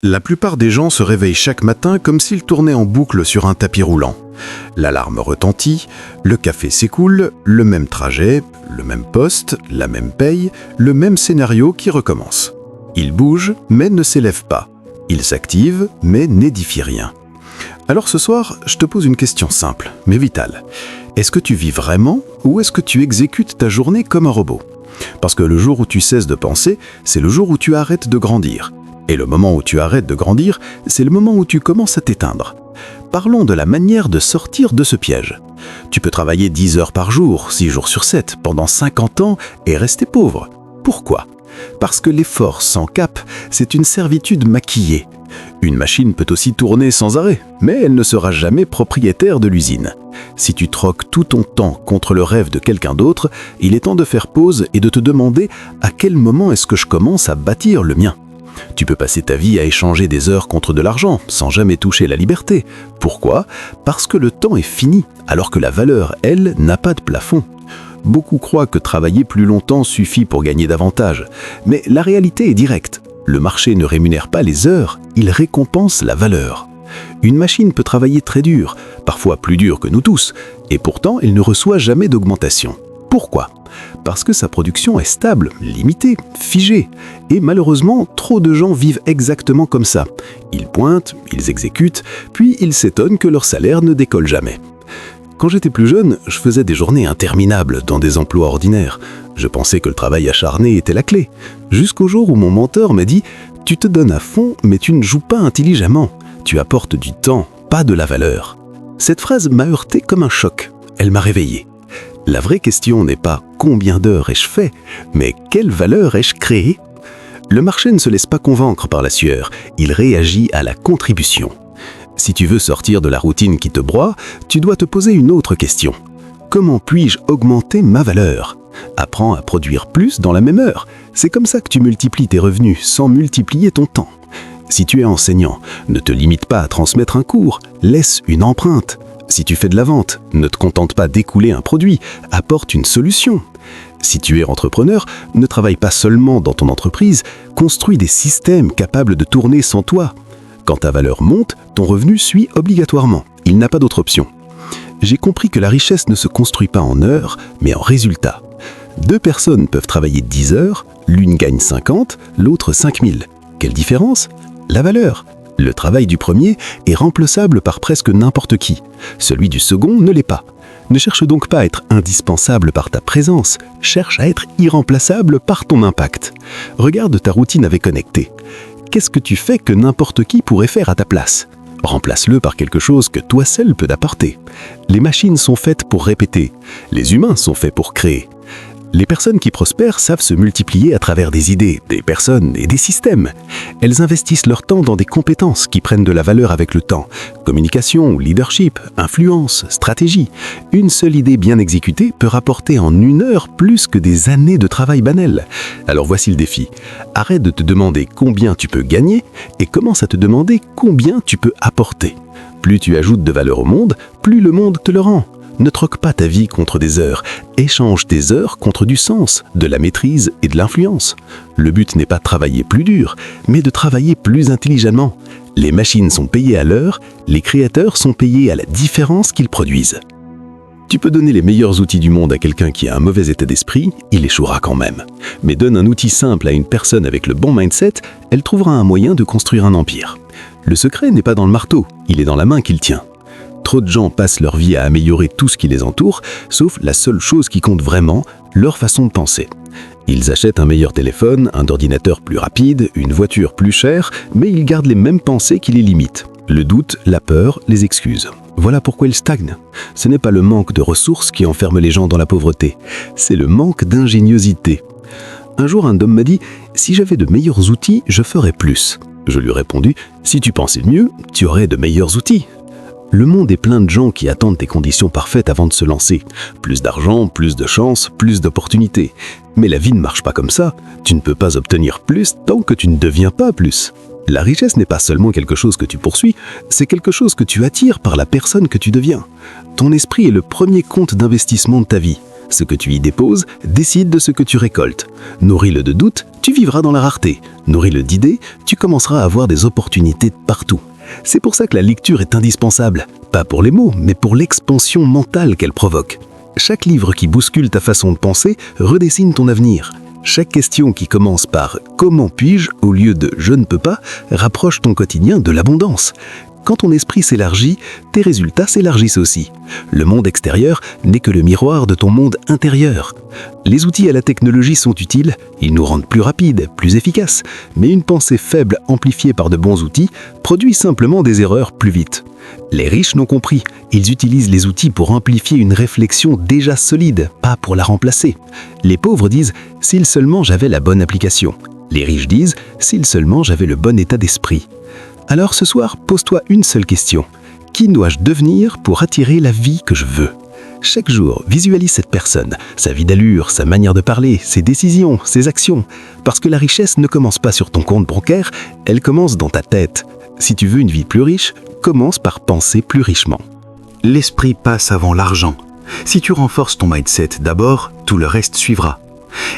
La plupart des gens se réveillent chaque matin comme s'ils tournaient en boucle sur un tapis roulant. L'alarme retentit, le café s'écoule, le même trajet, le même poste, la même paye, le même scénario qui recommence. Ils bougent, mais ne s'élèvent pas. Ils s'activent, mais n'édifient rien. Alors ce soir, je te pose une question simple, mais vitale. Est-ce que tu vis vraiment ou est-ce que tu exécutes ta journée comme un robot ? Parce que le jour où tu cesses de penser, c'est le jour où tu arrêtes de grandir. Et le moment où tu arrêtes de grandir, c'est le moment où tu commences à t'éteindre. Parlons de la manière de sortir de ce piège. Tu peux travailler 10 heures par jour, 6 jours sur 7, pendant 50 ans et rester pauvre. Pourquoi ? Parce que l'effort sans cap, c'est une servitude maquillée. Une machine peut aussi tourner sans arrêt, mais elle ne sera jamais propriétaire de l'usine. Si tu troques tout ton temps contre le rêve de quelqu'un d'autre, il est temps de faire pause et de te demander à quel moment est-ce que je commence à bâtir le mien. Tu peux passer ta vie à échanger des heures contre de l'argent, sans jamais toucher la liberté. Pourquoi ? Parce que le temps est fini, alors que la valeur, elle, n'a pas de plafond. Beaucoup croient que travailler plus longtemps suffit pour gagner davantage. Mais la réalité est directe. Le marché ne rémunère pas les heures, il récompense la valeur. Une machine peut travailler très dur, parfois plus dur que nous tous, et pourtant elle ne reçoit jamais d'augmentation. Pourquoi ? Parce que sa production est stable, limitée, figée. Et malheureusement, trop de gens vivent exactement comme ça. Ils pointent, ils exécutent, puis ils s'étonnent que leur salaire ne décolle jamais. Quand j'étais plus jeune, je faisais des journées interminables dans des emplois ordinaires. Je pensais que le travail acharné était la clé. Jusqu'au jour où mon mentor m'a dit « Tu te donnes à fond, mais tu ne joues pas intelligemment. Tu apportes du temps, pas de la valeur. » Cette phrase m'a heurté comme un choc. Elle m'a réveillé. La vraie question n'est pas « combien d'heures ai-je fait ?» mais « quelle valeur ai-je créée ?» Le marché ne se laisse pas convaincre par la sueur, il réagit à la contribution. Si tu veux sortir de la routine qui te broie, tu dois te poser une autre question. Comment puis-je augmenter ma valeur ? Apprends à produire plus dans la même heure. C'est comme ça que tu multiplies tes revenus sans multiplier ton temps. Si tu es enseignant, ne te limite pas à transmettre un cours, laisse une empreinte. Si tu fais de la vente, ne te contente pas d'écouler un produit, apporte une solution. Si tu es entrepreneur, ne travaille pas seulement dans ton entreprise, construis des systèmes capables de tourner sans toi. Quand ta valeur monte, ton revenu suit obligatoirement. Il n'a pas d'autre option. J'ai compris que la richesse ne se construit pas en heures, mais en résultats. 2 personnes peuvent travailler 10 heures, l'une gagne 50, l'autre 5000. Quelle différence ? La valeur. Le travail du premier est remplaçable par presque n'importe qui. Celui du second ne l'est pas. Ne cherche donc pas à être indispensable par ta présence, cherche à être irremplaçable par ton impact. Regarde ta routine avec Connecté. Qu'est-ce que tu fais que n'importe qui pourrait faire à ta place ? Remplace-le par quelque chose que toi seul peux t'apporter. Les machines sont faites pour répéter. Les humains sont faits pour créer. Les personnes qui prospèrent savent se multiplier à travers des idées, des personnes et des systèmes. Elles investissent leur temps dans des compétences qui prennent de la valeur avec le temps. Communication, leadership, influence, stratégie. Une seule idée bien exécutée peut rapporter en 1 heure plus que des années de travail banal. Alors voici le défi. Arrête de te demander combien tu peux gagner et commence à te demander combien tu peux apporter. Plus tu ajoutes de valeur au monde, plus le monde te le rend. Ne troque pas ta vie contre des heures, échange tes heures contre du sens, de la maîtrise et de l'influence. Le but n'est pas de travailler plus dur, mais de travailler plus intelligemment. Les machines sont payées à l'heure, les créateurs sont payés à la différence qu'ils produisent. Tu peux donner les meilleurs outils du monde à quelqu'un qui a un mauvais état d'esprit, il échouera quand même. Mais donne un outil simple à une personne avec le bon mindset, elle trouvera un moyen de construire un empire. Le secret n'est pas dans le marteau, il est dans la main qu'il tient. Trop de gens passent leur vie à améliorer tout ce qui les entoure, sauf la seule chose qui compte vraiment, leur façon de penser. Ils achètent un meilleur téléphone, un ordinateur plus rapide, une voiture plus chère, mais ils gardent les mêmes pensées qui les limitent. Le doute, la peur, les excuses. Voilà pourquoi ils stagnent. Ce n'est pas le manque de ressources qui enferme les gens dans la pauvreté, c'est le manque d'ingéniosité. Un jour, un homme m'a dit « Si j'avais de meilleurs outils, je ferais plus ». Je lui ai répondu « Si tu pensais mieux, tu aurais de meilleurs outils ». Le monde est plein de gens qui attendent des conditions parfaites avant de se lancer. Plus d'argent, plus de chance, plus d'opportunités. Mais la vie ne marche pas comme ça. Tu ne peux pas obtenir plus tant que tu ne deviens pas plus. La richesse n'est pas seulement quelque chose que tu poursuis, c'est quelque chose que tu attires par la personne que tu deviens. Ton esprit est le premier compte d'investissement de ta vie. Ce que tu y déposes décide de ce que tu récoltes. Nourris-le de doutes, tu vivras dans la rareté. Nourris-le d'idées, tu commenceras à avoir des opportunités partout. C'est pour ça que la lecture est indispensable. Pas pour les mots, mais pour l'expansion mentale qu'elle provoque. Chaque livre qui bouscule ta façon de penser redessine ton avenir. Chaque question qui commence par « Comment puis-je » au lieu de « Je ne peux pas » rapproche ton quotidien de l'abondance. Quand ton esprit s'élargit, tes résultats s'élargissent aussi. Le monde extérieur n'est que le miroir de ton monde intérieur. Les outils à la technologie sont utiles, ils nous rendent plus rapides, plus efficaces, mais une pensée faible amplifiée par de bons outils produit simplement des erreurs plus vite. Les riches l'ont compris, ils utilisent les outils pour amplifier une réflexion déjà solide, pas pour la remplacer. Les pauvres disent « s'ils seulement j'avais la bonne application ». Les riches disent « s'ils seulement j'avais le bon état d'esprit ». Alors ce soir, pose-toi une seule question. Qui dois-je devenir pour attirer la vie que je veux ? Chaque jour, visualise cette personne, sa vie d'allure, sa manière de parler, ses décisions, ses actions. Parce que la richesse ne commence pas sur ton compte bancaire, elle commence dans ta tête. Si tu veux une vie plus riche, commence par penser plus richement. L'esprit passe avant l'argent. Si tu renforces ton mindset d'abord, tout le reste suivra.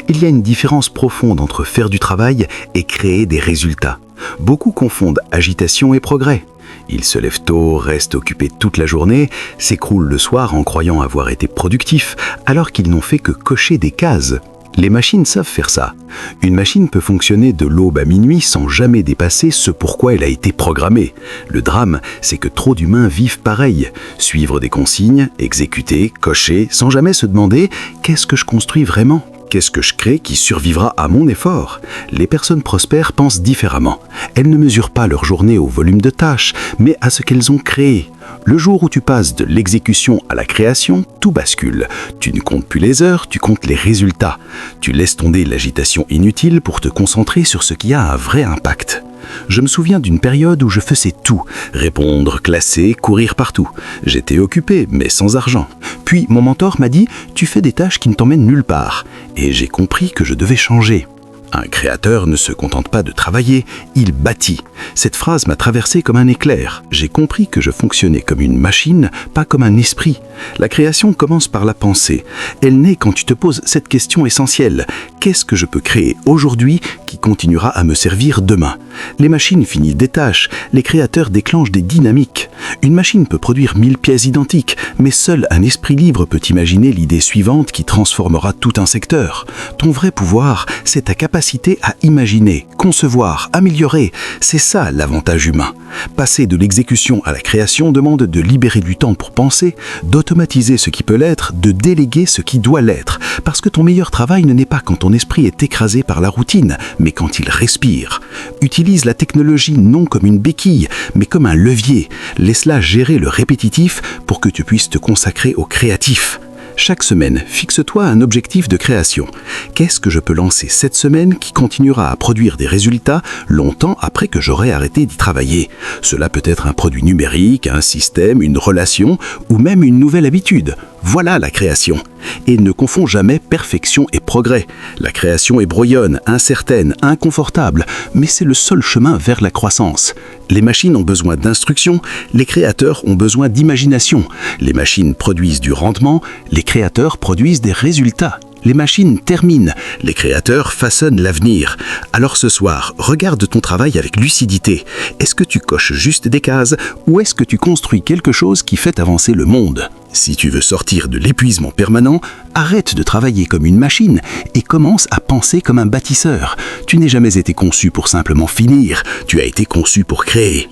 Il y a une différence profonde entre faire du travail et créer des résultats. Beaucoup confondent agitation et progrès. Ils se lèvent tôt, restent occupés toute la journée, s'écroulent le soir en croyant avoir été productifs, alors qu'ils n'ont fait que cocher des cases. Les machines savent faire ça. Une machine peut fonctionner de l'aube à minuit sans jamais dépasser ce pourquoi elle a été programmée. Le drame, c'est que trop d'humains vivent pareil. Suivre des consignes, exécuter, cocher, sans jamais se demander « qu'est-ce que je construis vraiment ?» Qu'est-ce que je crée qui survivra à mon effort ? Les personnes prospères pensent différemment. Elles ne mesurent pas leur journée au volume de tâches, mais à ce qu'elles ont créé. Le jour où tu passes de l'exécution à la création, tout bascule. Tu ne comptes plus les heures, tu comptes les résultats. Tu laisses tomber l'agitation inutile pour te concentrer sur ce qui a un vrai impact. Je me souviens d'une période où je faisais tout, répondre, classer, courir partout. J'étais occupé, mais sans argent. Puis mon mentor m'a dit « Tu fais des tâches qui ne t'emmènent nulle part ». Et j'ai compris que je devais changer. Un créateur ne se contente pas de travailler, il bâtit. Cette phrase m'a traversé comme un éclair. J'ai compris que je fonctionnais comme une machine, pas comme un esprit. La création commence par la pensée. Elle naît quand tu te poses cette question essentielle. Qu'est-ce que je peux créer aujourd'hui qui continuera à me servir demain ? Les machines finissent des tâches, les créateurs déclenchent des dynamiques. Une machine peut produire 1000 pièces identiques, mais seul un esprit libre peut imaginer l'idée suivante qui transformera tout un secteur. Ton vrai pouvoir, c'est ta capacité à imaginer, concevoir, améliorer. C'est ça l'avantage humain. Passer de l'exécution à la création demande de libérer du temps pour penser, d'automatiser ce qui peut l'être, de déléguer ce qui doit l'être. Parce que ton meilleur travail ne naît pas quand ton esprit est écrasé par la routine, mais quand il respire. Utilise la technologie non comme une béquille, mais comme un levier. Laisse-la gérer le répétitif pour que tu puisses te consacrer au créatif. Chaque semaine, fixe-toi un objectif de création. Qu'est-ce que je peux lancer cette semaine qui continuera à produire des résultats longtemps après que j'aurai arrêté d'y travailler ? Cela peut être un produit numérique, un système, une relation ou même une nouvelle habitude. Voilà la création. Et ne confonds jamais perfection et progrès. La création est brouillonne, incertaine, inconfortable, mais c'est le seul chemin vers la croissance. Les machines ont besoin d'instruction, les créateurs ont besoin d'imagination. Les machines produisent du rendement, les créateurs produisent des résultats. Les machines terminent, les créateurs façonnent l'avenir. Alors ce soir, regarde ton travail avec lucidité. Est-ce que tu coches juste des cases ou est-ce que tu construis quelque chose qui fait avancer le monde ? Si tu veux sortir de l'épuisement permanent, arrête de travailler comme une machine et commence à penser comme un bâtisseur. Tu n'es jamais été conçu pour simplement finir, tu as été conçu pour créer.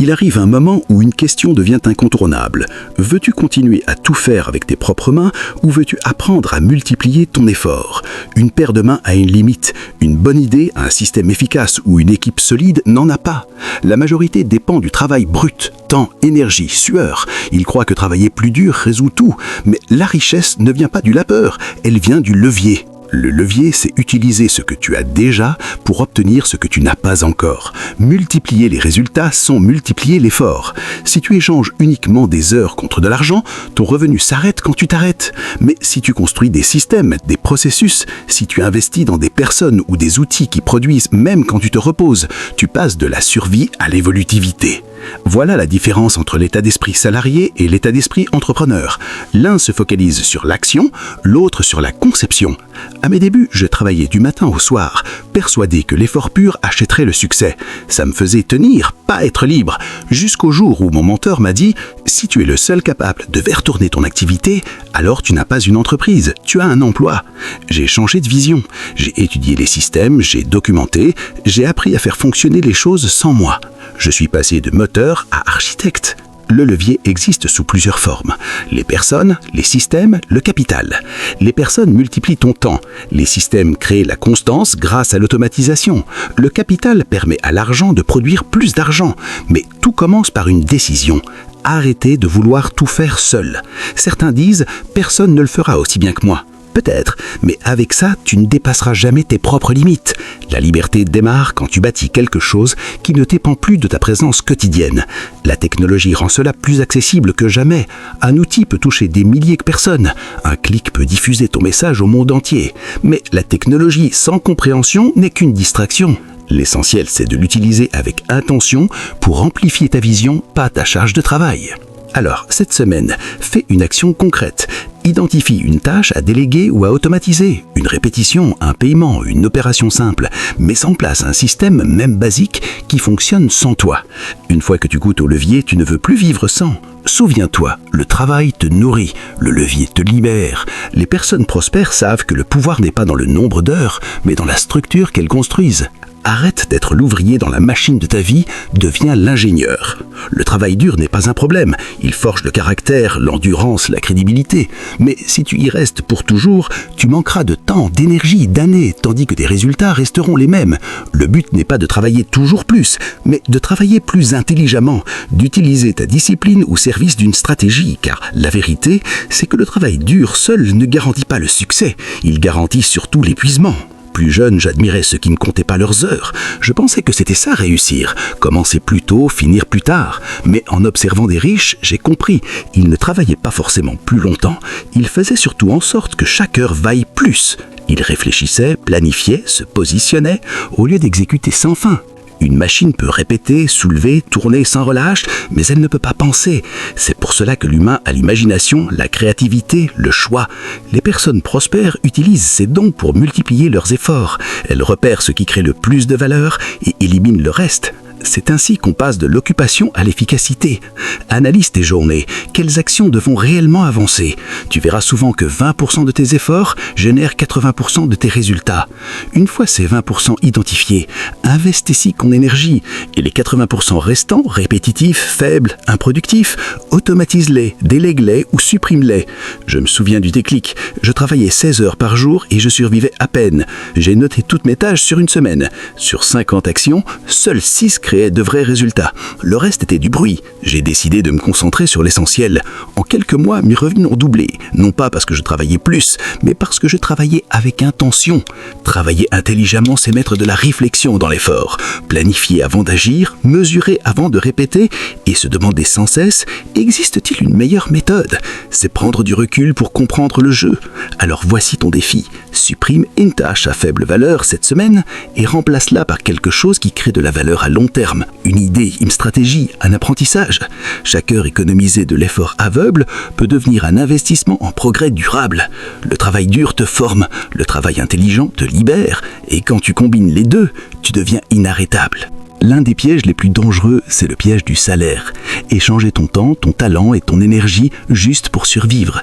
Il arrive un moment où une question devient incontournable. Veux-tu continuer à tout faire avec tes propres mains ou veux-tu apprendre à multiplier ton effort ? Une paire de mains a une limite. Une bonne idée, un système efficace ou une équipe solide n'en a pas. La majorité dépend du travail brut, temps, énergie, sueur. Ils croient que travailler plus dur résout tout. Mais la richesse ne vient pas du labeur, elle vient du levier. Le levier, c'est utiliser ce que tu as déjà pour obtenir ce que tu n'as pas encore. Multiplier les résultats sans multiplier l'effort. Si tu échanges uniquement des heures contre de l'argent, ton revenu s'arrête quand tu t'arrêtes. Mais si tu construis des systèmes, des processus, si tu investis dans des personnes ou des outils qui produisent même quand tu te reposes, tu passes de la survie à l'évolutivité. Voilà la différence entre l'état d'esprit salarié et l'état d'esprit entrepreneur. L'un se focalise sur l'action, l'autre sur la conception. À mes débuts, je travaillais du matin au soir, persuadé que l'effort pur achèterait le succès. Ça me faisait tenir, pas être libre, jusqu'au jour où mon mentor m'a dit « Si tu es le seul capable de faire tourner ton activité, alors tu n'as pas une entreprise, tu as un emploi. » J'ai changé de vision, j'ai étudié les systèmes, j'ai documenté, j'ai appris à faire fonctionner les choses sans moi. Je suis passé de moteur à architecte. Le levier existe sous plusieurs formes. Les personnes, les systèmes, le capital. Les personnes multiplient ton temps. Les systèmes créent la constance grâce à l'automatisation. Le capital permet à l'argent de produire plus d'argent. Mais tout commence par une décision. Arrêtez de vouloir tout faire seul. Certains disent « personne ne le fera aussi bien que moi ». Peut-être, mais avec ça, tu ne dépasseras jamais tes propres limites. La liberté démarre quand tu bâtis quelque chose qui ne dépend plus de ta présence quotidienne. La technologie rend cela plus accessible que jamais. Un outil peut toucher des milliers de personnes. Un clic peut diffuser ton message au monde entier. Mais la technologie sans compréhension n'est qu'une distraction. L'essentiel, c'est de l'utiliser avec intention pour amplifier ta vision, pas ta charge de travail. Alors, cette semaine, fais une action concrète. Identifie une tâche à déléguer ou à automatiser, une répétition, un paiement, une opération simple. Mets en place un système, même basique, qui fonctionne sans toi. Une fois que tu goûtes au levier, tu ne veux plus vivre sans. Souviens-toi, le travail te nourrit, le levier te libère. Les personnes prospères savent que le pouvoir n'est pas dans le nombre d'heures, mais dans la structure qu'elles construisent. Arrête d'être l'ouvrier dans la machine de ta vie, deviens l'ingénieur. Le travail dur n'est pas un problème, il forge le caractère, l'endurance, la crédibilité. Mais si tu y restes pour toujours, tu manqueras de temps, d'énergie, d'années, tandis que tes résultats resteront les mêmes. Le but n'est pas de travailler toujours plus, mais de travailler plus intelligemment, d'utiliser ta discipline au service d'une stratégie, car la vérité, c'est que le travail dur seul ne garantit pas le succès, il garantit surtout l'épuisement. Plus jeune, j'admirais ceux qui ne comptaient pas leurs heures. Je pensais que c'était ça réussir, commencer plus tôt, finir plus tard. Mais en observant des riches, j'ai compris, ils ne travaillaient pas forcément plus longtemps, ils faisaient surtout en sorte que chaque heure vaille plus. Ils réfléchissaient, planifiaient, se positionnaient, au lieu d'exécuter sans fin. Une machine peut répéter, soulever, tourner sans relâche, mais elle ne peut pas penser. C'est pour cela que l'humain a l'imagination, la créativité, le choix. Les personnes prospères utilisent ces dons pour multiplier leurs efforts. Elles repèrent ce qui crée le plus de valeur et éliminent le reste. C'est ainsi qu'on passe de l'occupation à l'efficacité. Analyse tes journées. Quelles actions devront réellement avancer? Tu verras souvent que 20% de tes efforts génèrent 80% de tes résultats. Une fois ces 20% identifiés, investis ton énergie. Et les 80% restants, répétitifs, faibles, improductifs, automatise-les, délègue-les ou supprime-les. Je me souviens du déclic. Je travaillais 16 heures par jour et je survivais à peine. J'ai noté toutes mes tâches sur une semaine. Sur 50 actions, seules 6 créait de vrais résultats. Le reste était du bruit. J'ai décidé de me concentrer sur l'essentiel. En quelques mois, mes revenus ont doublé. Non pas parce que je travaillais plus, mais parce que je travaillais avec intention. Travailler intelligemment, c'est mettre de la réflexion dans l'effort. Planifier avant d'agir, mesurer avant de répéter et se demander sans cesse, existe-t-il une meilleure méthode? C'est prendre du recul pour comprendre le jeu. Alors voici ton défi. Supprime une tâche à faible valeur cette semaine et remplace-la par quelque chose qui crée de la valeur à long terme. Une idée, une stratégie, un apprentissage. Chaque heure économisée de l'effort aveugle peut devenir un investissement en progrès durable. Le travail dur te forme, le travail intelligent te libère et quand tu combines les deux, tu deviens inarrêtable. L'un des pièges les plus dangereux, c'est le piège du salaire. Échanger ton temps, ton talent et ton énergie juste pour survivre.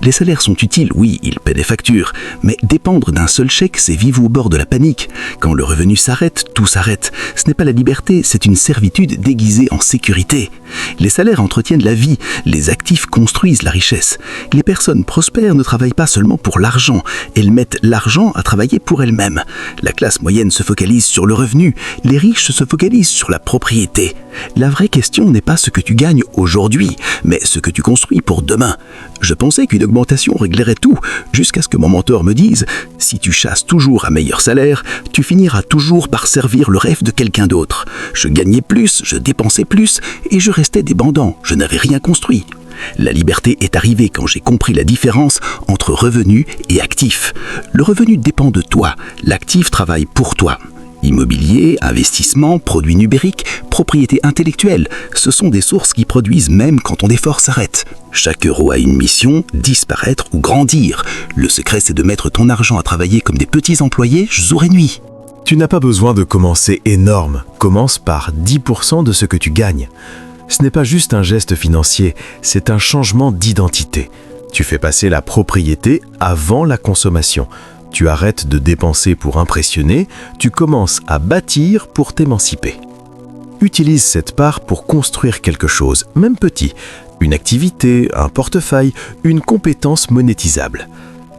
Les salaires sont utiles, oui, ils paient des factures, mais dépendre d'un seul chèque, c'est vivre au bord de la panique. Quand le revenu s'arrête, tout s'arrête. Ce n'est pas la liberté, c'est une servitude déguisée en sécurité. Les salaires entretiennent la vie, les actifs construisent la richesse. Les personnes prospères ne travaillent pas seulement pour l'argent, elles mettent l'argent à travailler pour elles-mêmes. La classe moyenne se focalise sur le revenu, les riches se focalisent sur la propriété. La vraie question n'est pas ce que tu gagnes aujourd'hui, mais ce que tu construis pour demain. Je pensais qu'une augmentation réglerait tout, jusqu'à ce que mon mentor me dise « Si tu chasses toujours un meilleur salaire, tu finiras toujours par servir le rêve de quelqu'un d'autre. » Je gagnais plus, je dépensais plus, et je restais dépendant, je n'avais rien construit. La liberté est arrivée quand j'ai compris la différence entre revenu et actif. Le revenu dépend de toi, l'actif travaille pour toi. Immobilier, investissement, produits numériques, propriété intellectuelle, ce sont des sources qui produisent même quand ton effort s'arrête. Chaque euro a une mission, disparaître ou grandir. Le secret, c'est de mettre ton argent à travailler comme des petits employés jour et nuit. Tu n'as pas besoin de commencer énorme. Commence par 10% de ce que tu gagnes. Ce n'est pas juste un geste financier, c'est un changement d'identité. Tu fais passer la propriété avant la consommation. Tu arrêtes de dépenser pour impressionner, tu commences à bâtir pour t'émanciper. Utilise cette part pour construire quelque chose, même petit, une activité, un portefeuille, une compétence monétisable.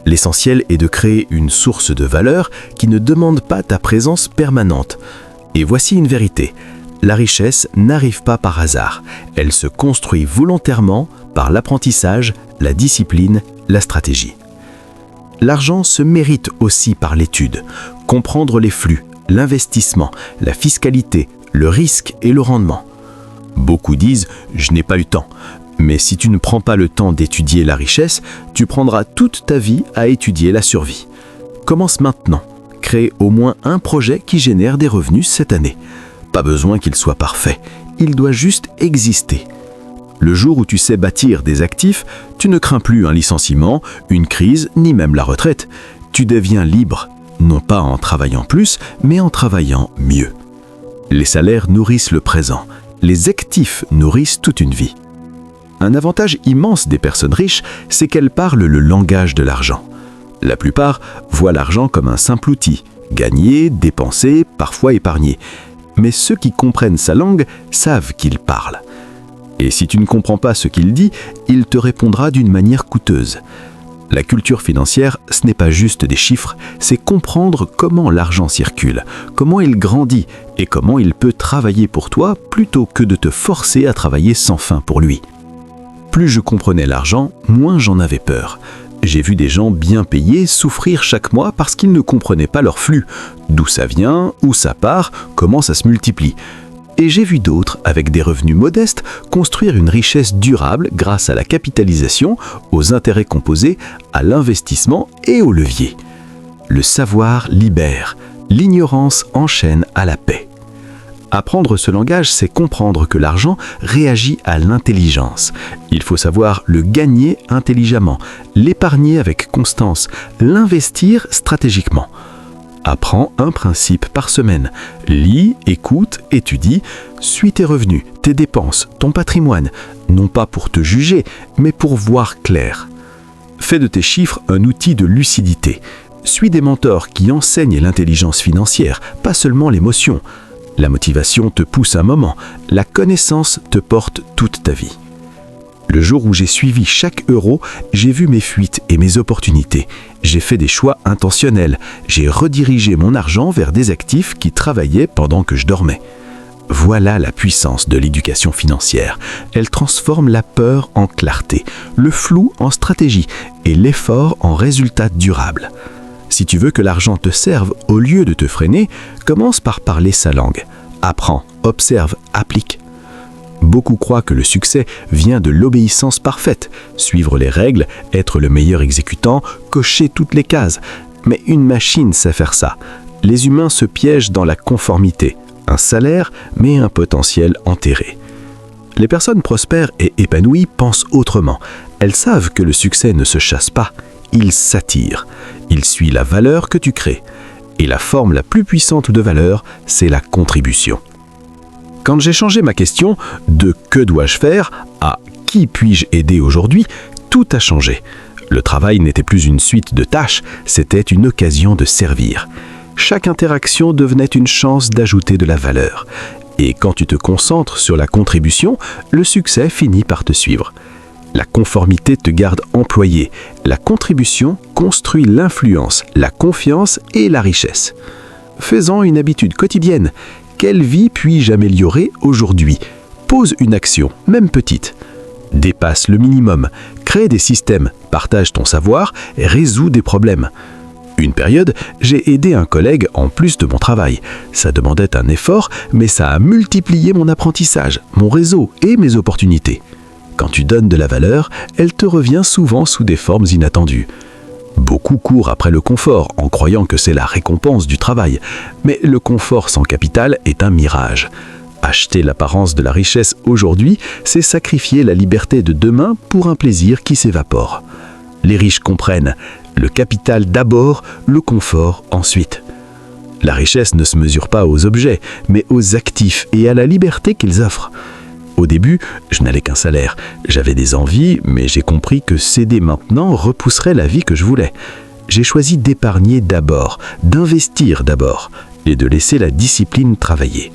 L'essentiel est de créer une source de valeur qui ne demande pas ta présence permanente. Et voici une vérité, la richesse n'arrive pas par hasard, elle se construit volontairement par l'apprentissage, la discipline, la stratégie. L'argent se mérite aussi par l'étude, comprendre les flux, l'investissement, la fiscalité, le risque et le rendement. Beaucoup disent « je n'ai pas eu le temps ». Mais si tu ne prends pas le temps d'étudier la richesse, tu prendras toute ta vie à étudier la survie. Commence maintenant. Crée au moins un projet qui génère des revenus cette année. Pas besoin qu'il soit parfait, il doit juste exister. Le jour où tu sais bâtir des actifs, tu ne crains plus un licenciement, une crise, ni même la retraite. Tu deviens libre, non pas en travaillant plus, mais en travaillant mieux. Les salaires nourrissent le présent, les actifs nourrissent toute une vie. Un avantage immense des personnes riches, c'est qu'elles parlent le langage de l'argent. La plupart voient l'argent comme un simple outil, gagner, dépenser, parfois épargner. Mais ceux qui comprennent sa langue savent qu'il parle. Et si tu ne comprends pas ce qu'il dit, il te répondra d'une manière coûteuse. La culture financière, ce n'est pas juste des chiffres, c'est comprendre comment l'argent circule, comment il grandit et comment il peut travailler pour toi plutôt que de te forcer à travailler sans fin pour lui. Plus je comprenais l'argent, moins j'en avais peur. J'ai vu des gens bien payés souffrir chaque mois parce qu'ils ne comprenaient pas leur flux, d'où ça vient, où ça part, comment ça se multiplie. Et j'ai vu d'autres, avec des revenus modestes, construire une richesse durable grâce à la capitalisation, aux intérêts composés, à l'investissement et au levier. Le savoir libère, l'ignorance enchaîne à la paix. Apprendre ce langage, c'est comprendre que l'argent réagit à l'intelligence. Il faut savoir le gagner intelligemment, l'épargner avec constance, l'investir stratégiquement. Apprends un principe par semaine. Lis, écoute, étudie, suis tes revenus, tes dépenses, ton patrimoine, non pas pour te juger, mais pour voir clair. Fais de tes chiffres un outil de lucidité. Suis des mentors qui enseignent l'intelligence financière, pas seulement l'émotion. La motivation te pousse un moment, la connaissance te porte toute ta vie. Le jour où j'ai suivi chaque euro, j'ai vu mes fuites et mes opportunités. J'ai fait des choix intentionnels. J'ai redirigé mon argent vers des actifs qui travaillaient pendant que je dormais. Voilà la puissance de l'éducation financière. Elle transforme la peur en clarté, le flou en stratégie et l'effort en résultat durable. Si tu veux que l'argent te serve au lieu de te freiner, commence par parler sa langue. Apprends, observe, applique. Beaucoup croient que le succès vient de l'obéissance parfaite, suivre les règles, être le meilleur exécutant, cocher toutes les cases. Mais une machine sait faire ça. Les humains se piègent dans la conformité, un salaire, mais un potentiel enterré. Les personnes prospères et épanouies pensent autrement. Elles savent que le succès ne se chasse pas, il s'attire. Il suit la valeur que tu crées. Et la forme la plus puissante de valeur, c'est la contribution. Quand j'ai changé ma question de « que dois-je faire » à « qui puis-je aider aujourd'hui », tout a changé. Le travail n'était plus une suite de tâches, c'était une occasion de servir. Chaque interaction devenait une chance d'ajouter de la valeur. Et quand tu te concentres sur la contribution, le succès finit par te suivre. La conformité te garde employé. La contribution construit l'influence, la confiance et la richesse. Fais-en une habitude quotidienne. Quelle vie puis-je améliorer aujourd'hui ? Pose une action, même petite. Dépasse le minimum. Crée des systèmes. Partage ton savoir et résous des problèmes. Une période, j'ai aidé un collègue en plus de mon travail. Ça demandait un effort, mais ça a multiplié mon apprentissage, mon réseau et mes opportunités. Quand tu donnes de la valeur, elle te revient souvent sous des formes inattendues. Beaucoup courent après le confort en croyant que c'est la récompense du travail. Mais le confort sans capital est un mirage. Acheter l'apparence de la richesse aujourd'hui, c'est sacrifier la liberté de demain pour un plaisir qui s'évapore. Les riches comprennent, le capital d'abord, le confort ensuite. La richesse ne se mesure pas aux objets, mais aux actifs et à la liberté qu'ils offrent. Au début, je n'avais qu'un salaire. J'avais des envies, mais j'ai compris que céder maintenant repousserait la vie que je voulais. J'ai choisi d'épargner d'abord, d'investir d'abord, et de laisser la discipline travailler.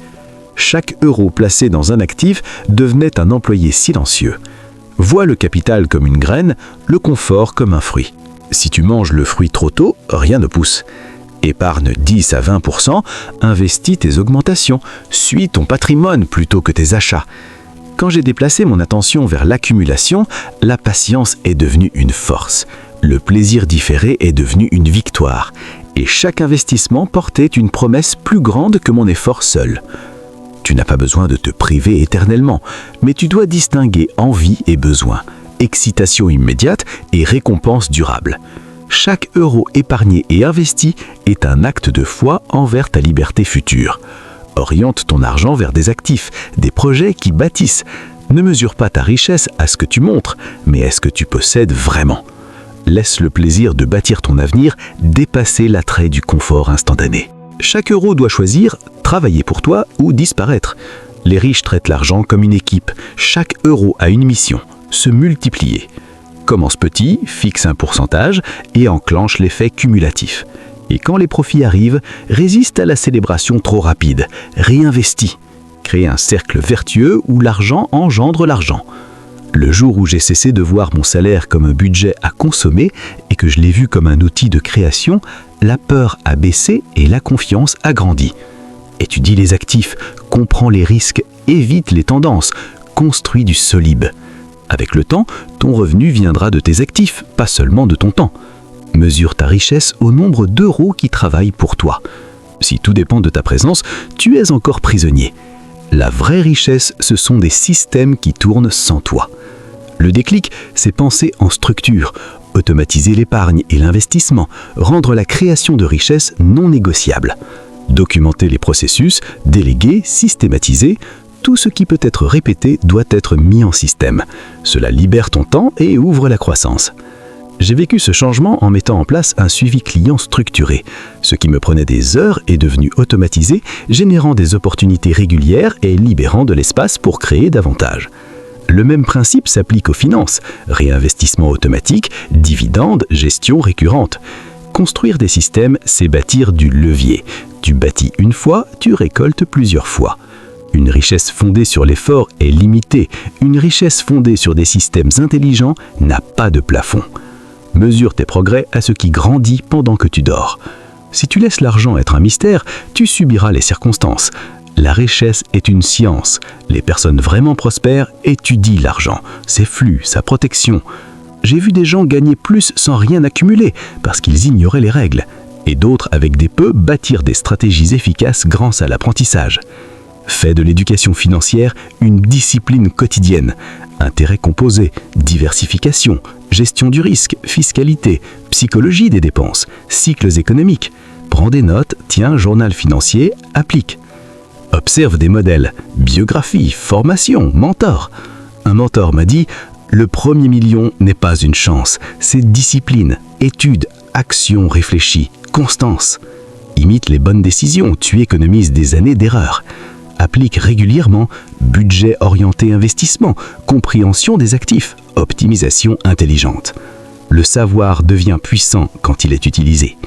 Chaque euro placé dans un actif devenait un employé silencieux. Vois le capital comme une graine, le confort comme un fruit. Si tu manges le fruit trop tôt, rien ne pousse. Épargne 10 à 20%, investis tes augmentations, suis ton patrimoine plutôt que tes achats. Quand j'ai déplacé mon attention vers l'accumulation, la patience est devenue une force. Le plaisir différé est devenu une victoire. Et chaque investissement portait une promesse plus grande que mon effort seul. Tu n'as pas besoin de te priver éternellement, mais tu dois distinguer envie et besoin, excitation immédiate et récompense durable. Chaque euro épargné et investi est un acte de foi envers ta liberté future. Oriente ton argent vers des actifs, des projets qui bâtissent. Ne mesure pas ta richesse à ce que tu montres, mais à ce que tu possèdes vraiment. Laisse le plaisir de bâtir ton avenir dépasser l'attrait du confort instantané. Chaque euro doit choisir travailler pour toi ou disparaître. Les riches traitent l'argent comme une équipe. Chaque euro a une mission, se multiplier. Commence petit, fixe un pourcentage et enclenche l'effet cumulatif. Et quand les profits arrivent, résiste à la célébration trop rapide, réinvestis. Crée un cercle vertueux où l'argent engendre l'argent. Le jour où j'ai cessé de voir mon salaire comme un budget à consommer et que je l'ai vu comme un outil de création, la peur a baissé et la confiance a grandi. Étudie les actifs, comprends les risques, évite les tendances, construis du solide. Avec le temps, ton revenu viendra de tes actifs, pas seulement de ton temps. Mesure ta richesse au nombre d'euros qui travaillent pour toi. Si tout dépend de ta présence, tu es encore prisonnier. La vraie richesse, ce sont des systèmes qui tournent sans toi. Le déclic, c'est penser en structure, automatiser l'épargne et l'investissement, rendre la création de richesse non négociable. Documenter les processus, déléguer, systématiser, tout ce qui peut être répété doit être mis en système. Cela libère ton temps et ouvre la croissance. J'ai vécu ce changement en mettant en place un suivi client structuré. Ce qui me prenait des heures est devenu automatisé, générant des opportunités régulières et libérant de l'espace pour créer davantage. Le même principe s'applique aux finances, réinvestissement automatique, dividendes, gestion récurrente. Construire des systèmes, c'est bâtir du levier. Tu bâtis une fois, tu récoltes plusieurs fois. Une richesse fondée sur l'effort est limitée. Une richesse fondée sur des systèmes intelligents n'a pas de plafond. Mesure tes progrès à ce qui grandit pendant que tu dors. Si tu laisses l'argent être un mystère, tu subiras les circonstances. La richesse est une science. Les personnes vraiment prospères étudient l'argent, ses flux, sa protection. J'ai vu des gens gagner plus sans rien accumuler parce qu'ils ignoraient les règles. Et d'autres, avec des peu, bâtir des stratégies efficaces grâce à l'apprentissage. Fais de l'éducation financière une discipline quotidienne. Intérêts composés, diversification, gestion du risque, fiscalité, psychologie des dépenses, cycles économiques. Prends des notes, tiens un journal financier, applique. Observe des modèles, biographie, formation, mentor. Un mentor m'a dit « Le premier million n'est pas une chance, c'est discipline, étude, action réfléchie, constance. Imite les bonnes décisions, tu économises des années d'erreurs. Applique régulièrement budget orienté investissement, compréhension des actifs, optimisation intelligente. Le savoir devient puissant quand il est utilisé.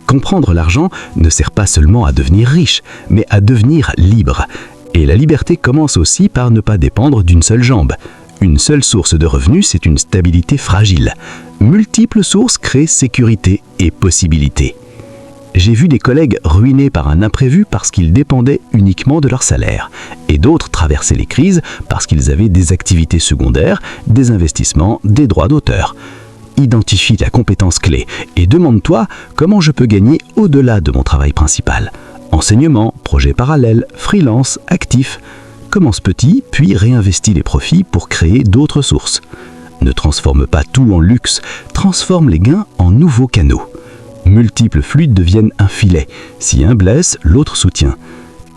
Comprendre l'argent ne sert pas seulement à devenir riche, mais à devenir libre. Et la liberté commence aussi par ne pas dépendre d'une seule jambe. Une seule source de revenus, c'est une stabilité fragile. Multiples sources créent sécurité et possibilités. J'ai vu des collègues ruinés par un imprévu parce qu'ils dépendaient uniquement de leur salaire, et d'autres traverser les crises parce qu'ils avaient des activités secondaires, des investissements, des droits d'auteur. Identifie ta compétence clé et demande-toi comment je peux gagner au-delà de mon travail principal. Enseignement, projet parallèle, freelance, actif. Commence petit, puis réinvestis les profits pour créer d'autres sources. Ne transforme pas tout en luxe, transforme les gains en nouveaux canaux. Multiples fluides deviennent un filet. Si un blesse, l'autre soutient.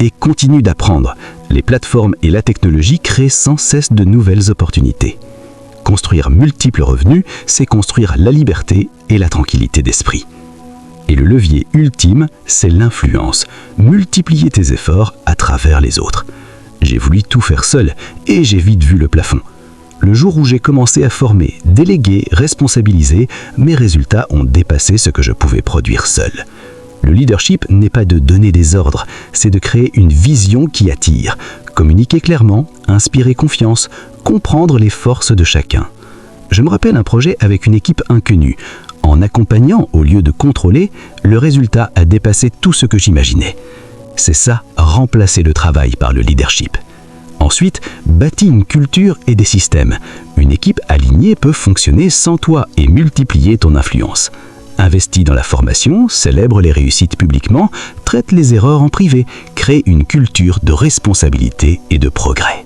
Et continue d'apprendre. Les plateformes et la technologie créent sans cesse de nouvelles opportunités. Construire multiples revenus, c'est construire la liberté et la tranquillité d'esprit. Et le levier ultime, c'est l'influence. Multiplier tes efforts à travers les autres. J'ai voulu tout faire seul et j'ai vite vu le plafond. Le jour où j'ai commencé à former, déléguer, responsabiliser, mes résultats ont dépassé ce que je pouvais produire seul. Le leadership n'est pas de donner des ordres, c'est de créer une vision qui attire, communiquer clairement, inspirer confiance, comprendre les forces de chacun. Je me rappelle un projet avec une équipe inconnue. En accompagnant au lieu de contrôler, le résultat a dépassé tout ce que j'imaginais. C'est ça, remplacer le travail par le leadership. Ensuite, bâtis une culture et des systèmes. Une équipe alignée peut fonctionner sans toi et multiplier ton influence. Investis dans la formation, célèbre les réussites publiquement, traite les erreurs en privé, crée une culture de responsabilité et de progrès.